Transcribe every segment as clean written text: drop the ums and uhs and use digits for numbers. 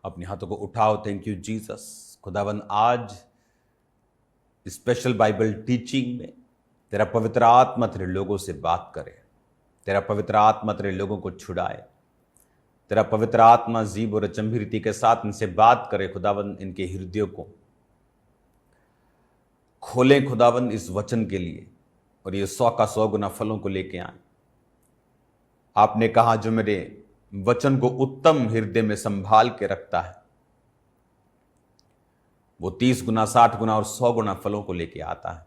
अपने हाथों को उठाओ। Thank you Jesus. खुदावन आज स्पेशल बाइबल टीचिंग में तेरा पवित्र आत्मा तेरे लोगों से बात करे, तेरा पवित्र आत्मा तेरे लोगों को छुड़ाए, तेरा पवित्र आत्मा जीब और अचंभी के साथ इनसे बात करे। खुदावन इनके हृदयों को खोलें खुदावन इस वचन के लिए, और ये 100 का 100 गुना फलों को लेके आए। आपने कहा जो मेरे वचन को उत्तम हृदय में संभाल के रखता है वो 30 गुना 60 गुना और 100 गुना फलों को लेके आता है।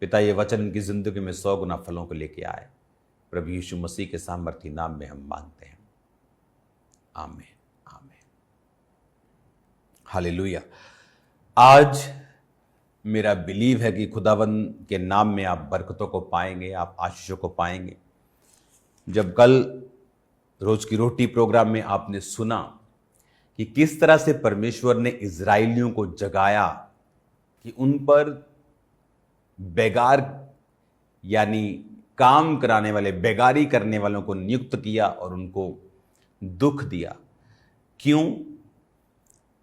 पिता ये वचन इनकी जिंदगी में 100 गुना फलों को लेके आए। प्रभु यीशु मसीह के सामर्थी नाम में हम मांगते हैं, आमीन आमीन हालेलुया। आज मेरा बिलीव है कि खुदावन के नाम में आप बरकतों को पाएंगे, आप आशीषों को पाएंगे। जब कल रोज की रोटी प्रोग्राम में आपने सुना कि किस तरह से परमेश्वर ने इजराइलियों को जगाया कि उन पर बेगार यानी काम कराने वाले, बेगारी करने वालों को नियुक्त किया और उनको दुख दिया। क्यों?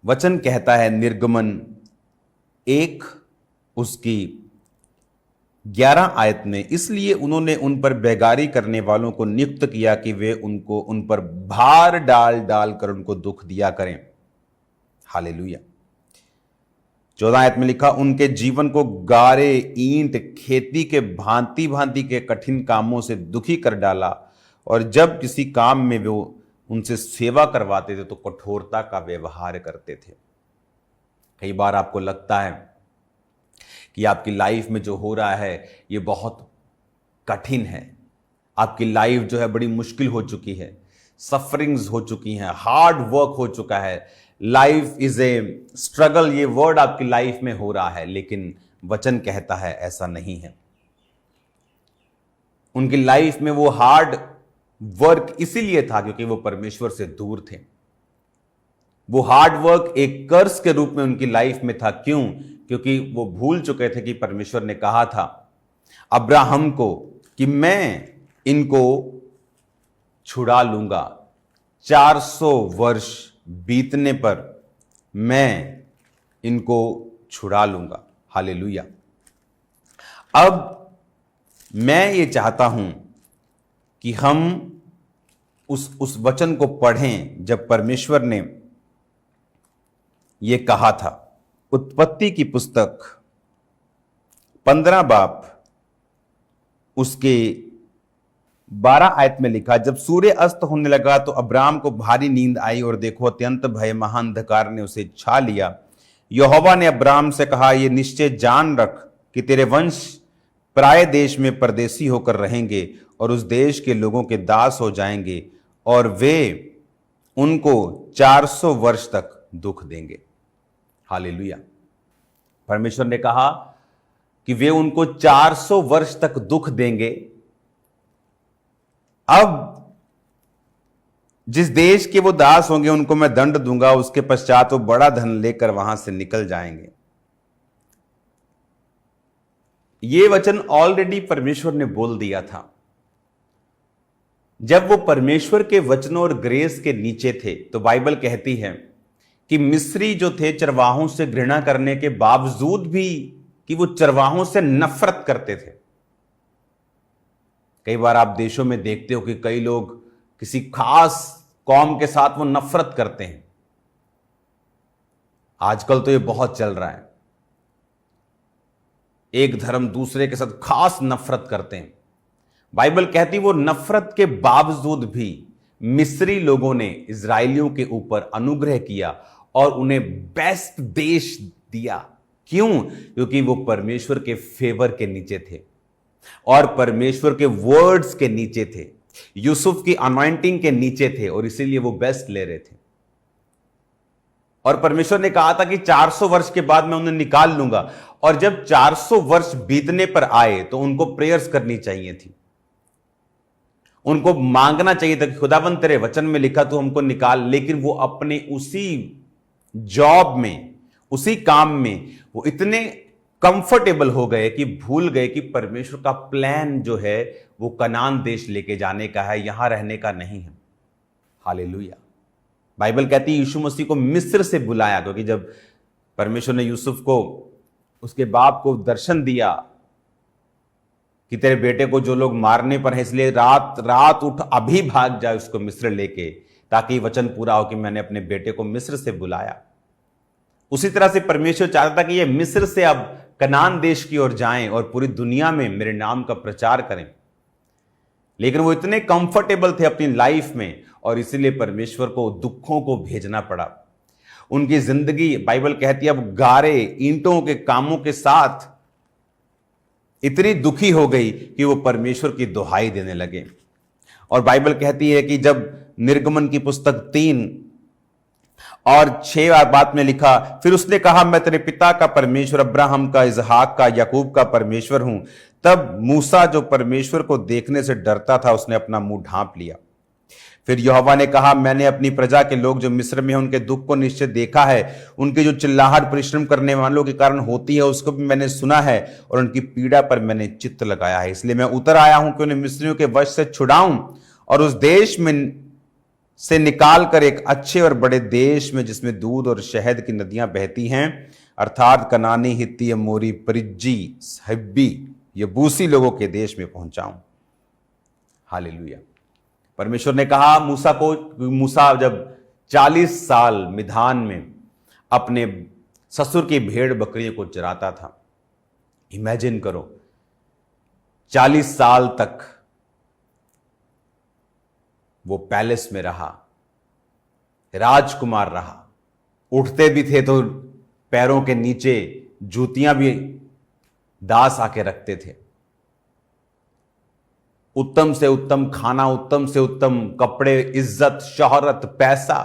वचन कहता है निर्गमन 1 उसकी 11 आयत में, इसलिए उन्होंने उन पर बेगारी करने वालों को नियुक्त किया कि वे उन पर भार डाल डाल कर उनको दुख दिया करें। हालेलुया। 14 आयत में लिखा, उनके जीवन को गारे, ईंट, खेती के भांति भांति के कठिन कामों से दुखी कर डाला, और जब किसी काम में वो उनसे सेवा करवाते थे तो कठोरता का व्यवहार करते थे। कई बार आपको लगता है कि आपकी लाइफ में जो हो रहा है ये बहुत कठिन है, आपकी लाइफ जो है बड़ी मुश्किल हो चुकी है, सफरिंग्स हो चुकी हैं, हार्ड वर्क हो चुका है, लाइफ इज ए स्ट्रगल, ये वर्ड आपकी लाइफ में हो रहा है। लेकिन वचन कहता है ऐसा नहीं है। उनकी लाइफ में वो हार्ड वर्क इसीलिए था क्योंकि वो परमेश्वर से दूर थे। वो हार्ड वर्क एक कर्स के रूप में उनकी लाइफ में था। क्यों? क्योंकि वो भूल चुके थे कि परमेश्वर ने कहा था अब्राहम को कि मैं इनको छुड़ा लूंगा, 400 वर्ष बीतने पर मैं इनको छुड़ा लूंगा। हालेलुया। अब मैं ये चाहता हूं कि हम उस वचन को पढ़ें जब परमेश्वर ने ये कहा था। उत्पत्ति की पुस्तक 15 बाब उसके 12 आयत में लिखा, जब सूर्य अस्त होने लगा तो अब्राम को भारी नींद आई और देखो अत्यंत भय महान अंधकार ने उसे छा लिया। यहोवा ने अब्राम से कहा, यह निश्चय जान रख कि तेरे वंश पराए देश में परदेसी होकर रहेंगे और उस देश के लोगों के दास हो जाएंगे, और वे उनको 400 वर्ष तक दुख देंगे। हालेलुया। परमेश्वर ने कहा कि वे उनको 400 वर्ष तक दुख देंगे। अब जिस देश के वो दास होंगे उनको मैं दंड दूंगा, उसके पश्चात वो बड़ा धन लेकर वहां से निकल जाएंगे। ये वचन ऑलरेडी परमेश्वर ने बोल दिया था। जब वो परमेश्वर के वचनों और ग्रेस के नीचे थे तो बाइबल कहती है कि मिस्री जो थे चरवाहों से घृणा करने के बावजूद भी कि वो चरवाहों से नफरत करते थे। कई बार आप देशों में देखते हो कि कई लोग किसी खास कौम के साथ वो नफरत करते हैं। आजकल तो ये बहुत चल रहा है, एक धर्म दूसरे के साथ खास नफरत करते हैं। बाइबल कहती वो नफरत के बावजूद भी मिस्री लोगों ने इजरायलियों के ऊपर अनुग्रह किया और उन्हें बेस्ट देश दिया। क्यों? क्योंकि वो परमेश्वर के फेवर के नीचे थे और परमेश्वर के वर्ड्स के नीचे थे, यूसुफ की अनॉइंटिंग के नीचे थे, और इसीलिए वो बेस्ट ले रहे थे। और परमेश्वर ने कहा था कि 400 वर्ष के बाद मैं उन्हें निकाल लूंगा, और जब 400 वर्ष बीतने पर आए तो उनको प्रेयर्स करनी चाहिए थी, उनको मांगना चाहिए था कि खुदावन तेरे वचन में लिखा तू हमको निकाल। लेकिन वो अपने उसी जॉब में, उसी काम में वो इतने कंफर्टेबल हो गए कि भूल गए कि परमेश्वर का प्लान जो है वो कनान देश लेके जाने का है, यहां रहने का नहीं है। हालेलुया। बाइबल कहती है यीशु मसीह को मिस्र से बुलाया, क्योंकि जब परमेश्वर ने यूसुफ को, उसके बाप को दर्शन दिया कि तेरे बेटे को जो लोग मारने पर हैं, इसलिए रात रात उठ अभी भाग जाए उसको मिस्र लेके, ताकि वचन पूरा हो कि मैंने अपने बेटे को मिस्र से बुलाया। उसी तरह से परमेश्वर चाहता था कि ये मिस्र से अब कनान देश की ओर जाएं और पूरी दुनिया में मेरे नाम का प्रचार करें, लेकिन वो इतने कंफर्टेबल थे अपनी लाइफ में, और इसीलिए परमेश्वर को दुखों को भेजना पड़ा। उनकी जिंदगी, बाइबल कहती है, अब गारे ईंटों के कामों के साथ इतनी दुखी हो गई कि वो परमेश्वर की दुहाई देने लगे। और बाइबल कहती है कि जब निर्गमन की पुस्तक 3 और 6 बात में लिखा, फिर उसने कहा, मैं तेरे पिता का परमेश्वर, अब्राहम का, इसहाक का, याकूब का परमेश्वर हूं। तब मूसा, जो परमेश्वर को देखने से डरता था, उसने अपना मुंह ढांप लिया। फिर यहोवा ने कहा, मैंने अपनी प्रजा के लोग जो मिस्र में हैं उनके दुख को निश्चय देखा है, उनकी जो चिल्लाहट परिश्रम करने वालों के कारण होती है उसको भी मैंने सुना है, और उनकी पीड़ा पर मैंने चित्त लगाया है। इसलिए मैं उतर आया हूं कि उन्हें मिस्रियों के वश से छुड़ाऊं और उस देश में से निकाल कर एक अच्छे और बड़े देश में, जिसमें दूध और शहद की नदियां बहती हैं, अर्थात कनानी, हित्ती, अमोरी, परिज्जी, हिब्बी, यबूसी लोगों के देश में पहुंचाऊं। हालेलुया। परमेश्वर ने कहा मूसा को, मूसा जब 40 साल मिधान में अपने ससुर की भेड़ बकरियों को चराता था, इमेजिन करो 40 साल तक वो पैलेस में रहा, राजकुमार रहा, उठते भी थे तो पैरों के नीचे जूतियां भी दास आके रखते थे, उत्तम से उत्तम खाना, उत्तम से उत्तम कपड़े, इज्जत, शोहरत, पैसा।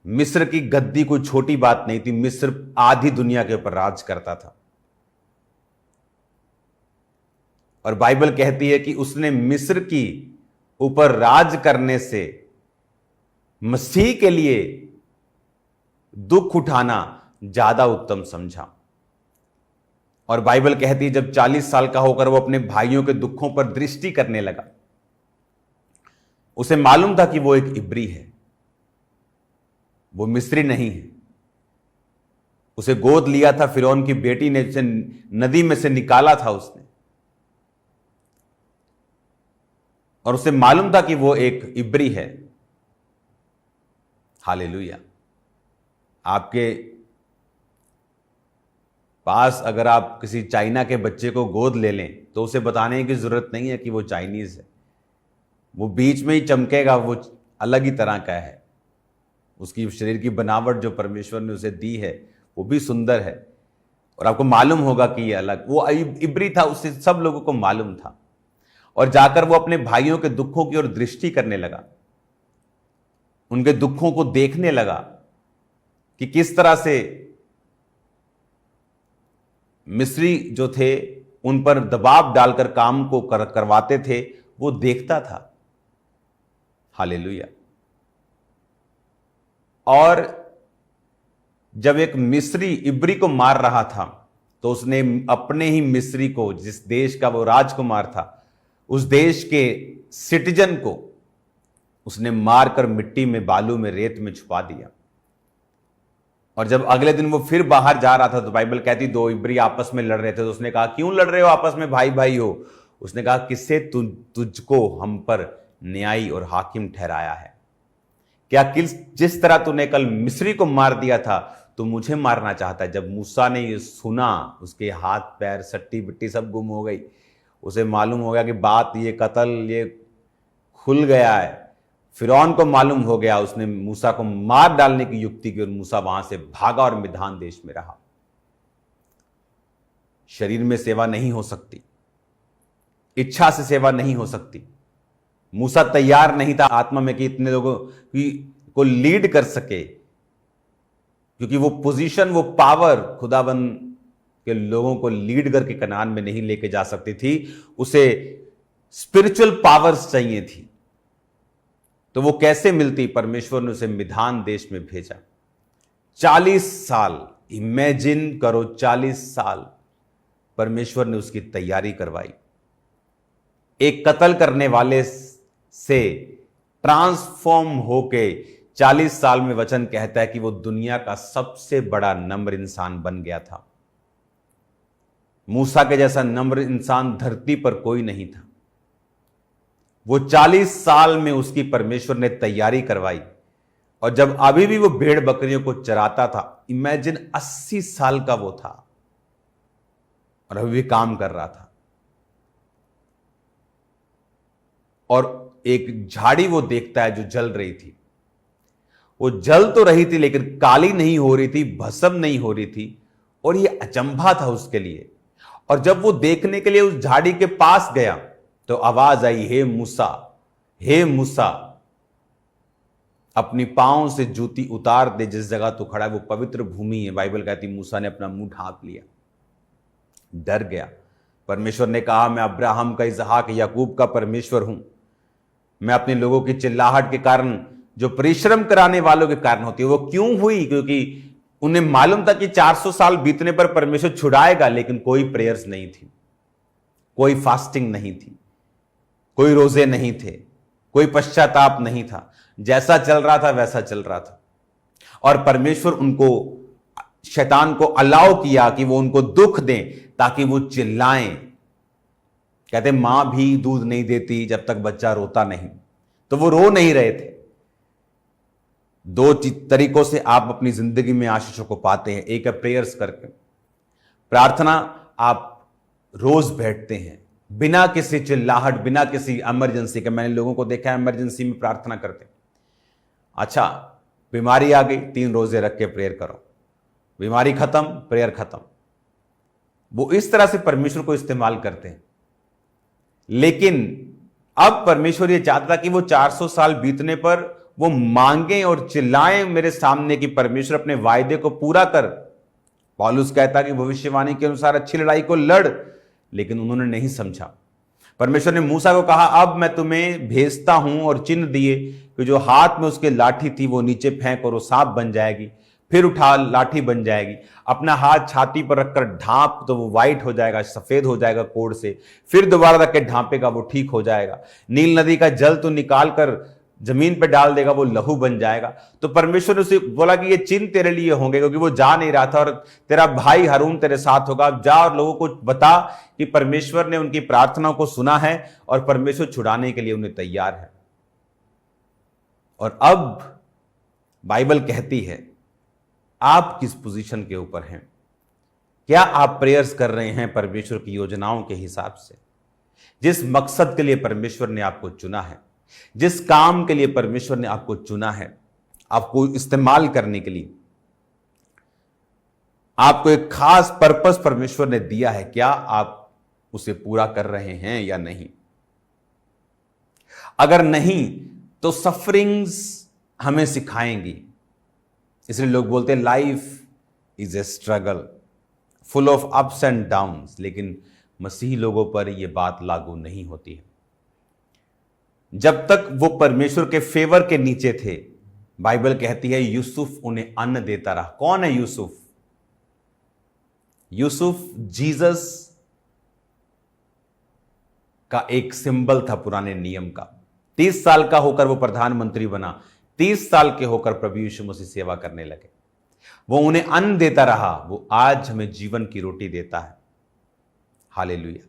मिस्र की गद्दी कोई छोटी बात नहीं थी, मिस्र आधी दुनिया के ऊपर राज करता था। और बाइबल कहती है कि उसने मिस्र की ऊपर राज करने से मसीह के लिए दुख उठाना ज्यादा उत्तम समझा। और बाइबल कहती है जब 40 साल का होकर वो अपने भाइयों के दुखों पर दृष्टि करने लगा, उसे मालूम था कि वो एक इब्री है, वो मिस्री नहीं है। उसे गोद लिया था फिरौन की बेटी ने, उसे नदी में से निकाला था उसने, और उसे मालूम था कि वो एक इब्री है। हालेलुया। आपके पास अगर आप किसी चाइना के बच्चे को गोद ले लें तो उसे बताने की जरूरत नहीं है कि वो चाइनीज है, वो बीच में ही चमकेगा, वो अलग ही तरह का है। उसकी शरीर की बनावट जो परमेश्वर ने उसे दी है वो भी सुंदर है, और आपको मालूम होगा कि ये अलग, वो इब्री था, उसे सब लोगों को मालूम था। और जाकर वो अपने भाइयों के दुखों की ओर दृष्टि करने लगा, उनके दुखों को देखने लगा कि किस तरह से मिस्री जो थे उन पर दबाव डालकर काम को करवाते थे, वो देखता था। हालेलुया। और जब एक मिस्री इब्री को मार रहा था तो उसने अपने ही मिस्री को, जिस देश का वो राजकुमार था, उस देश के सिटीजन को उसने मारकर मिट्टी में, बालू में, रेत में छुपा दिया। और जब अगले दिन वो फिर बाहर जा रहा था तो बाइबल कहती 2 इब्री आपस में लड़ रहे थे, तो उसने कहा क्यों लड़ रहे हो आपस में, भाई भाई हो? उसने कहा किससे तुझको हम पर न्यायी और हाकिम ठहराया है? क्या जिस तरह तूने कल मिस्री को मार दिया था तो मुझे मारना चाहता है? जब मूसा ने ये सुना, उसके हाथ पैर, सट्टी बिट्टी सब गुम हो गई। उसे मालूम हो गया कि बात, ये कत्ल, ये खुल गया है। फिरौन को मालूम हो गया, उसने मूसा को मार डालने की युक्ति की और मूसा वहां से भागा और मिधान देश में रहा। शरीर में सेवा नहीं हो सकती, इच्छा से सेवा नहीं हो सकती। मूसा तैयार नहीं था आत्मा में कि इतने लोगों को लीड कर सके, क्योंकि वो पोजीशन, वो पावर खुदाबंद के लोगों को लीड करके कनान में नहीं लेके जा सकती थी। उसे स्पिरिचुअल पावर्स चाहिए थी। तो वो कैसे मिलती? परमेश्वर ने उसे मिधान देश में भेजा। 40 साल, इमेजिन करो, 40 साल परमेश्वर ने उसकी तैयारी करवाई। एक कत्ल करने वाले से ट्रांसफॉर्म होके 40 साल में वचन कहता है कि वो दुनिया का सबसे बड़ा नम्र इंसान बन गया था। मूसा के जैसा नम्र इंसान धरती पर कोई नहीं था। वो 40 साल में उसकी परमेश्वर ने तैयारी करवाई, और जब अभी भी वो भेड़ बकरियों को चराता था, इमेजिन 80 साल का वो था और अभी भी काम कर रहा था। और एक झाड़ी वो देखता है जो जल रही थी। वो जल तो रही थी लेकिन काली नहीं हो रही थी, भस्म नहीं हो रही थी, और ये अचंभा था उसके लिए। और जब वो देखने के लिए उस झाड़ी के पास गया तो आवाज आई, हे मूसा, हे मूसा, अपनी पांव से जूती उतार दे, जिस जगह तू खड़ा है वो पवित्र भूमि है। बाइबल कहती मूसा ने अपना मुंह ढांप लिया, डर गया। परमेश्वर ने कहा, मैं अब्राहम का, इसहाक, याकूब का परमेश्वर हूं। मैं अपने लोगों की चिल्लाहट के कारण, जो परिश्रम कराने वालों के कारण होती है, वो क्यों हुई? क्योंकि उन्हें मालूम था कि 400 साल बीतने पर परमेश्वर छुड़ाएगा, लेकिन कोई प्रेयर्स नहीं थी, कोई फास्टिंग नहीं थी, कोई रोजे नहीं थे, कोई पश्चाताप नहीं था। जैसा चल रहा था वैसा चल रहा था। और परमेश्वर उनको, शैतान को अलाउ किया कि वो उनको दुख दें ताकि वो चिल्लाएं। कहते मां भी दूध नहीं देती जब तक बच्चा रोता नहीं, तो वो रो नहीं रहे थे। दो तरीकों से आप अपनी जिंदगी में आशीषों को पाते हैं। एक है प्रेयर्स करके, प्रार्थना आप रोज बैठते हैं बिना किसी चिल्लाहट, बिना किसी इमरजेंसी के। मैंने लोगों को देखा है इमरजेंसी में प्रार्थना करते। अच्छा, बीमारी आ गई, 3 रोजे रख के प्रेयर करो, बीमारी खत्म, प्रेयर खत्म। वो इस तरह से परमेश्वर को इस्तेमाल करते हैं। लेकिन अब परमेश्वर ये चाहता कि वो 400 साल बीतने पर वो मांगे और चिल्लाएं मेरे सामने कि परमेश्वर अपने वायदे को पूरा कर। पौलुस कहता कि भविष्यवाणी के अनुसार अच्छी लड़ाई को लड़, लेकिन उन्होंने नहीं समझा। परमेश्वर ने मूसा को कहा, अब मैं तुम्हें भेजता हूं, और चिन्ह दिए कि जो हाथ में उसके लाठी थी वो नीचे फेंक और वो सांप बन जाएगी, फिर उठा लाठी बन जाएगी, अपना हाथ छाती पर रखकर ढांप तो वो व्हाइट हो जाएगा, सफेद हो जाएगा कोड़ से, फिर दोबारा रख के ढांपेगा, वो ठीक हो जाएगा। नील नदी का जल तो निकाल कर जमीन पे डाल देगा, वो लहू बन जाएगा। तो परमेश्वर ने उसे बोला कि ये चिन्ह तेरे लिए होंगे, क्योंकि वो जा नहीं रहा था, और तेरा भाई हारून तेरे साथ होगा। जा और लोगों को बता कि परमेश्वर ने उनकी प्रार्थनाओं को सुना है और परमेश्वर छुड़ाने के लिए उन्हें तैयार है। और अब बाइबल कहती है, आप किस पोजीशन के ऊपर हैं? क्या आप प्रेयर्स कर रहे हैं परमेश्वर की योजनाओं के हिसाब से? जिस मकसद के लिए परमेश्वर ने आपको चुना है, जिस काम के लिए परमेश्वर ने आपको चुना है, आपको इस्तेमाल करने के लिए, आपको एक खास पर्पस परमेश्वर ने दिया है, क्या आप उसे पूरा कर रहे हैं या नहीं? अगर नहीं तो सफरिंग्स हमें सिखाएंगी। इसलिए लोग बोलते हैं life is a struggle full of ups and downs, लेकिन मसीही लोगों पर यह बात लागू नहीं होती है। जब तक वो परमेश्वर के फेवर के नीचे थे, बाइबल कहती है यूसुफ उन्हें अन्न देता रहा। कौन है यूसुफ? यूसुफ जीसस का एक सिंबल था पुराने नियम का। 30 साल का होकर वो प्रधानमंत्री बना, 30 साल के होकर प्रभु यीशु मसीह सेवा करने लगे। वो उन्हें अन्न देता रहा, वो आज हमें जीवन की रोटी देता है। हालेलुया।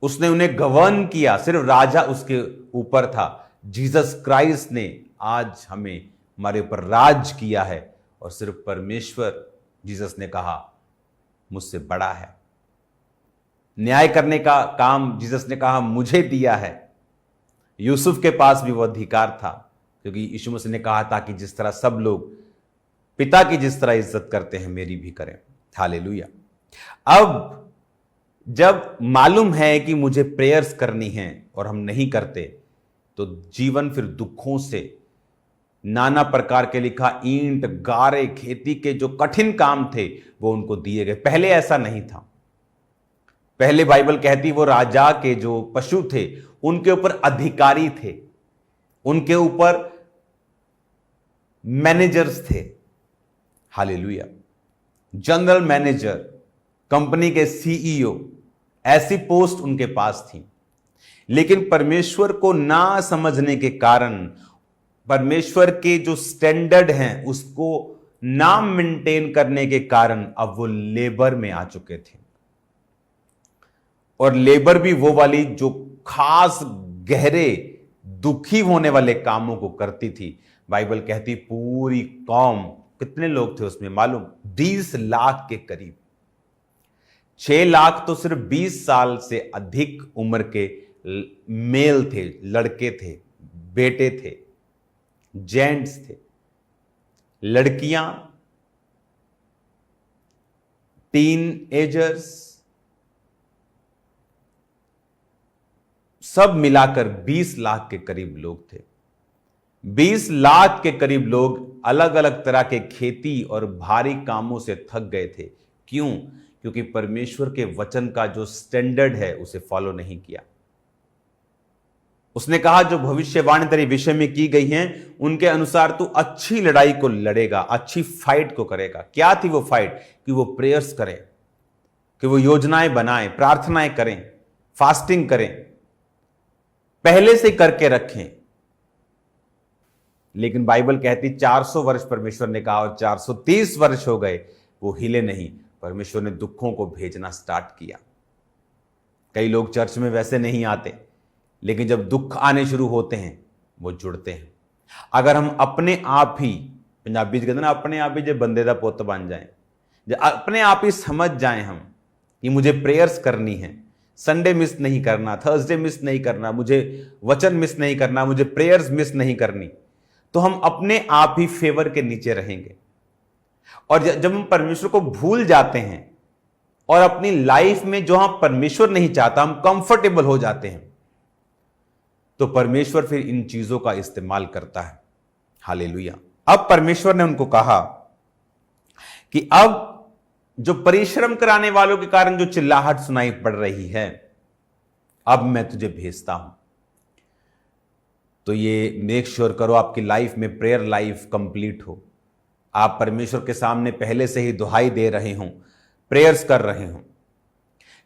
उसने उन्हें गवर्न किया, सिर्फ राजा उसके ऊपर था। जीसस क्राइस्ट ने आज हमें, हमारे ऊपर राज किया है, और सिर्फ परमेश्वर, जीसस ने कहा मुझसे बड़ा है। न्याय करने का काम जीसस ने कहा मुझे दिया है। यूसुफ के पास भी वो अधिकार था, क्योंकि यीशु मसीह ने कहा था कि जिस तरह सब लोग पिता की जिस तरह इज्जत करते हैं, मेरी भी करें। हालेलुया। अब जब मालूम है कि मुझे प्रेयर्स करनी है और हम नहीं करते, तो जीवन फिर दुखों से, नाना प्रकार के लिखा ईंट, गारे, खेती के जो कठिन काम थे वो उनको दिए गए। पहले ऐसा नहीं था। पहले बाइबल कहती वो राजा के जो पशु थे उनके ऊपर अधिकारी थे, उनके ऊपर मैनेजर्स थे। हालेलुया। जनरल मैनेजर, कंपनी के सीईओ, ऐसी पोस्ट उनके पास थी। लेकिन परमेश्वर को ना समझने के कारण परमेश्वर के जो स्टैंडर्ड हैं उसको ना मेंटेन करने के कारण अब वो लेबर में आ चुके थे। और लेबर भी वो वाली जो खास गहरे दुखी होने वाले कामों को करती थी। बाइबल कहती पूरी कौम, कितने लोग थे उसमें मालूम? 20 लाख के करीब। 6 लाख तो सिर्फ 20 साल से अधिक उम्र के मेल थे, लड़के थे, बेटे थे, जेंट्स थे। लड़कियां, टीन एजर्स, सब मिलाकर 20 लाख के करीब लोग थे। 20 लाख के करीब लोग अलग अलग तरह के खेती और भारी कामों से थक गए थे। क्यों? क्योंकि परमेश्वर के वचन का जो स्टैंडर्ड है उसे फॉलो नहीं किया। उसने कहा जो भविष्यवाणी तेरे विषय में की गई हैं उनके अनुसार तू अच्छी लड़ाई को लड़ेगा, अच्छी फाइट को करेगा। क्या थी वो फाइट? कि वो प्रेयर्स करें, कि वो योजनाएं बनाएं, प्रार्थनाएं करें, फास्टिंग करें, पहले से करके रखें। लेकिन बाइबल कहती 400 वर्ष परमेश्वर ने कहा और 430 वर्ष हो गए, वो हिले नहीं। परमेश्वर ने दुखों को भेजना स्टार्ट किया। कई लोग चर्च में वैसे नहीं आते, लेकिन जब दुख आने शुरू होते हैं वो जुड़ते हैं। अगर हम अपने आप ही, पंजाबी कहते हैं ना, अपने आप ही जो बंदे का पुत बन जाए, जब अपने आप ही समझ जाएं हम कि मुझे प्रेयर्स करनी है, संडे मिस नहीं करना, थर्सडे मिस नहीं करना, मुझे वचन मिस नहीं करना, मुझे प्रेयर्स मिस नहीं करनी, तो हम अपने आप ही फेवर के नीचे रहेंगे। और जब हम परमेश्वर को भूल जाते हैं और अपनी लाइफ में जो हम परमेश्वर नहीं चाहता, हम कंफर्टेबल हो जाते हैं, तो परमेश्वर फिर इन चीजों का इस्तेमाल करता है। हालेलुया। अब परमेश्वर ने उनको कहा कि अब जो परिश्रम कराने वालों के कारण जो चिल्लाहट सुनाई पड़ रही है, अब मैं तुझे भेजता हूं। तो ये मेक श्योर करो आपकी लाइफ में प्रेयर लाइफ कंप्लीट हो। आप परमेश्वर के सामने पहले से ही दुहाई दे रहे हों, प्रेयर्स कर रहे हों।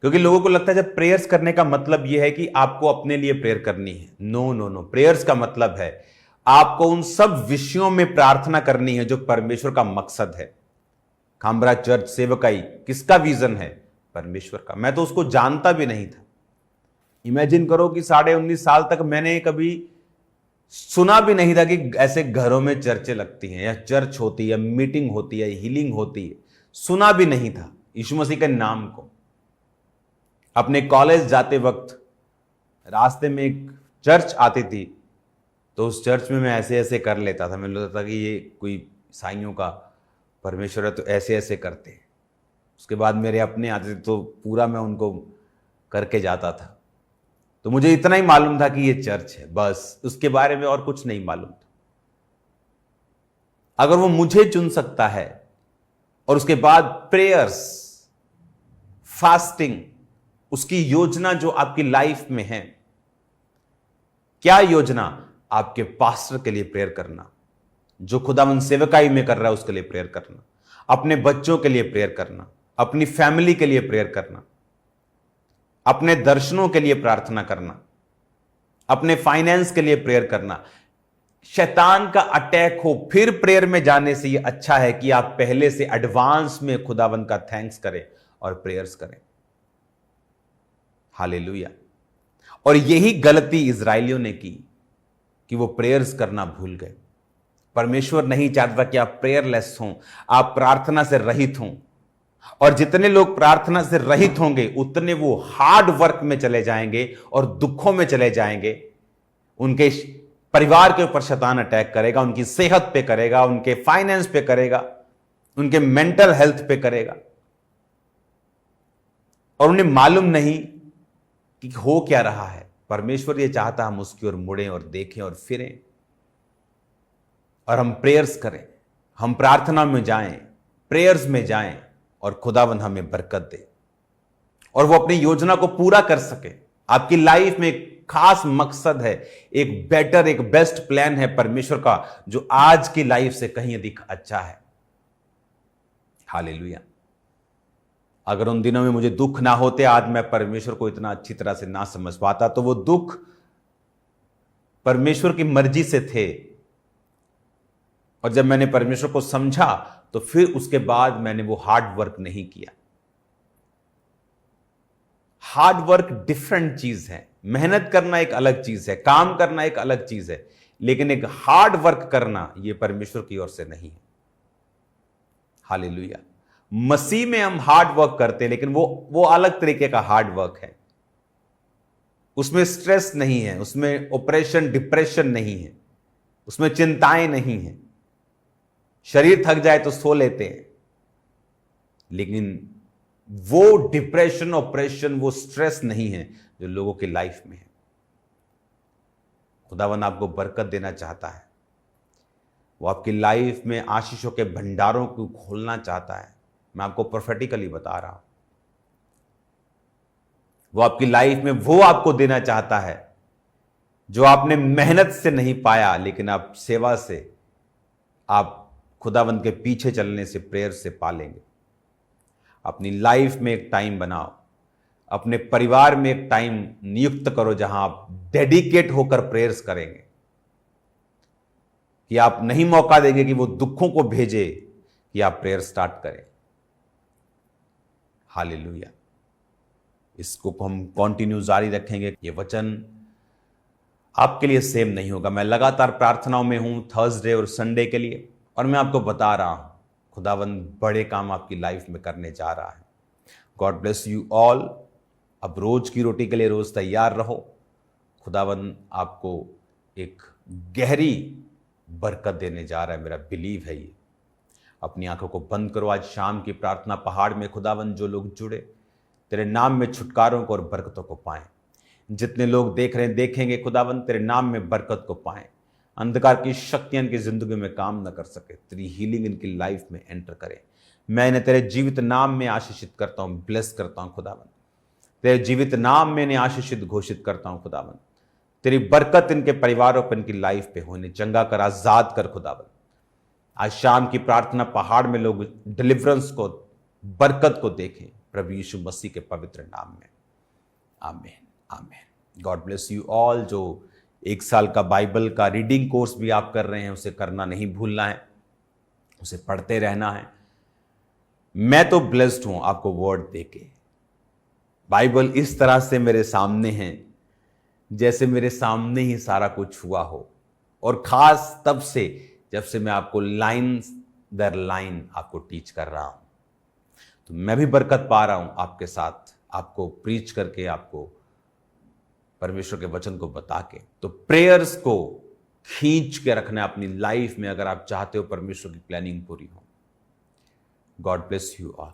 क्योंकि लोगों को लगता है जब प्रेयर्स करने का मतलब यह है कि आपको अपने लिए प्रेयर करनी है। नो नो नो, प्रेयर्स का मतलब है आपको उन सब विषयों में प्रार्थना करनी है जो परमेश्वर का मकसद है। खामरा चर्च सेवकाई किसका विजन है? परमेश्वर का। मैं तो उसको जानता भी नहीं था। इमेजिन करो कि 19.5 साल तक मैंने कभी सुना भी नहीं था कि ऐसे घरों में चर्चें लगती हैं या चर्च होती है, मीटिंग होती है, हीलिंग होती है। सुना भी नहीं था यीशु मसीह के नाम को। अपने कॉलेज जाते वक्त रास्ते में एक चर्च आती थी, तो उस चर्च में मैं ऐसे ऐसे कर लेता था। मुझे लगता था कि ये कोई ईसाइयों का परमेश्वर है तो ऐसे ऐसे करते हैं। उसके बाद मेरे अपने आते थे तो पूरा मैं उनको करके जाता था। तो मुझे इतना ही मालूम था कि ये चर्च है, बस। उसके बारे में और कुछ नहीं मालूम था। अगर वो मुझे चुन सकता है और उसके बाद प्रेयर्स, फास्टिंग, उसकी योजना जो आपकी लाइफ में है, क्या योजना? आपके पास्टर के लिए प्रेयर करना, जो खुदावंद सेवकाई में कर रहा है उसके लिए प्रेयर करना, अपने बच्चों के लिए प्रेयर करना, अपनी फैमिली के लिए प्रेयर करना, अपने दर्शनों के लिए प्रार्थना करना, अपने फाइनेंस के लिए प्रेयर करना। शैतान का अटैक हो फिर प्रेयर में जाने से यह अच्छा है कि आप पहले से एडवांस में खुदावंद का थैंक्स करें और प्रेयर्स करें। हालेलुया। और यही गलती इजरायलियों ने की कि वो प्रेयर्स करना भूल गए। परमेश्वर नहीं चाहता कि आप प्रेयरलेस हों, आप प्रार्थना से रहित हों। और जितने लोग प्रार्थना से रहित होंगे उतने वो हार्ड वर्क में चले जाएंगे और दुखों में चले जाएंगे। उनके परिवार के ऊपर शैतान अटैक करेगा, उनकी सेहत पे करेगा, उनके फाइनेंस पे करेगा, उनके मेंटल हेल्थ पे करेगा, और उन्हें मालूम नहीं कि हो क्या रहा है। परमेश्वर ये चाहता हम उसकी ओर मुड़ें और देखें और फिरें और हम प्रेयर्स करें, हम प्रार्थना में जाएं, प्रेयर्स में जाएं और खुदावंद हमें बरकत दे और वो अपनी योजना को पूरा कर सके। आपकी लाइफ में एक खास मकसद है, एक बेटर, एक बेस्ट प्लान है परमेश्वर का, जो आज की लाइफ से कहीं अधिक अच्छा है। हालेलुया। अगर उन दिनों में मुझे दुख ना होते, आज मैं परमेश्वर को इतना अच्छी तरह से ना समझ पाता, तो वो दुख परमेश्वर की मर्जी से थे और जब मैंने परमेश्वर को समझा तो फिर उसके बाद मैंने वो हार्ड वर्क नहीं किया। हार्ड वर्क डिफरेंट चीज है, मेहनत करना एक अलग चीज है, काम करना एक अलग चीज है, लेकिन एक हार्ड वर्क करना यह परमेश्वर की ओर से नहीं है। हालेलुया। मसीह में हम हार्ड वर्क करते हैं, लेकिन वो अलग तरीके का हार्ड वर्क है। उसमें स्ट्रेस नहीं है, उसमें ऑपरेशन डिप्रेशन नहीं है, उसमें चिंताएं नहीं है। शरीर थक जाए तो सो लेते हैं, लेकिन वो डिप्रेशन ऑपरेशन वो स्ट्रेस नहीं है जो लोगों की लाइफ में है। खुदावन आपको बरकत देना चाहता है, वो आपकी लाइफ में आशीषों के भंडारों को खोलना चाहता है। मैं आपको प्रोफेटिकली बता रहा हूं, वो आपकी लाइफ में वो आपको देना चाहता है जो आपने मेहनत से नहीं पाया, लेकिन आप सेवा से, आप खुदावंद के पीछे चलने से, प्रेयर से पालेंगे। अपनी लाइफ में एक टाइम बनाओ, अपने परिवार में एक टाइम नियुक्त करो जहां आप डेडिकेट होकर प्रेयर्स करेंगे, कि आप नहीं मौका देंगे कि वो दुखों को भेजे कि आप प्रेयर स्टार्ट करें। हालेलुया। इसको हम कंटिन्यू जारी रखेंगे। ये वचन आपके लिए सेम नहीं होगा। मैं लगातार प्रार्थनाओं में हूं थर्सडे और संडे के लिए, और मैं आपको बता रहा हूं खुदावंद बड़े काम आपकी लाइफ में करने जा रहा है। God bless you all. अब रोज की रोटी के लिए रोज तैयार रहो। खुदावंद आपको एक गहरी बरकत देने जा रहा है, मेरा बिलीव है ये। अपनी आंखों को बंद करो। आज शाम की प्रार्थना पहाड़ में खुदावंद जो लोग जुड़े, तेरे नाम में छुटकारों को और बरकतों को पाएं। जितने लोग देख रहे हैं देखेंगे खुदावंद तेरे नाम में बरकत को पाएं। अंधकार की शक्तियां इनकी जिंदगी में काम न कर सके, तेरी हीलिंग इनकी लाइफ में एंटर करे। मैं इन्हें तेरे जीवित नाम में आशीषित करता हूं, ब्लेस करता हूं खुदावंद। तेरे जीवित नाम में इन्हें आशीषित घोषित करता हूं खुदावंद। तेरी बरकत इनके परिवारों पर, इनकी लाइफ पे हो। इन्हें चंगा कर, आजाद कर खुदावंद। आज शाम की प्रार्थना पहाड़ में लोग डिलीवरेंस को, बरकत को देखें प्रभु यीशु मसीह के पवित्र नाम में। आमीन आमीन। God bless you all. जो 1 साल का बाइबल का रीडिंग कोर्स भी आप कर रहे हैं, उसे करना नहीं भूलना है, उसे पढ़ते रहना है। मैं तो ब्लेस्ड हूं आपको वर्ड देके। बाइबल इस तरह से मेरे सामने है जैसे मेरे सामने ही सारा कुछ हुआ हो, और खास तब से जब से मैं आपको लाइन दर लाइन आपको टीच कर रहा हूं, तो मैं भी बरकत पा रहा हूं आपके साथ, आपको प्रीच करके, आपको परमेश्वर के वचन को बता के। तो प्रेयर्स को खींच के रखना अपनी लाइफ में, अगर आप चाहते हो परमेश्वर की प्लानिंग पूरी हो। God bless you all.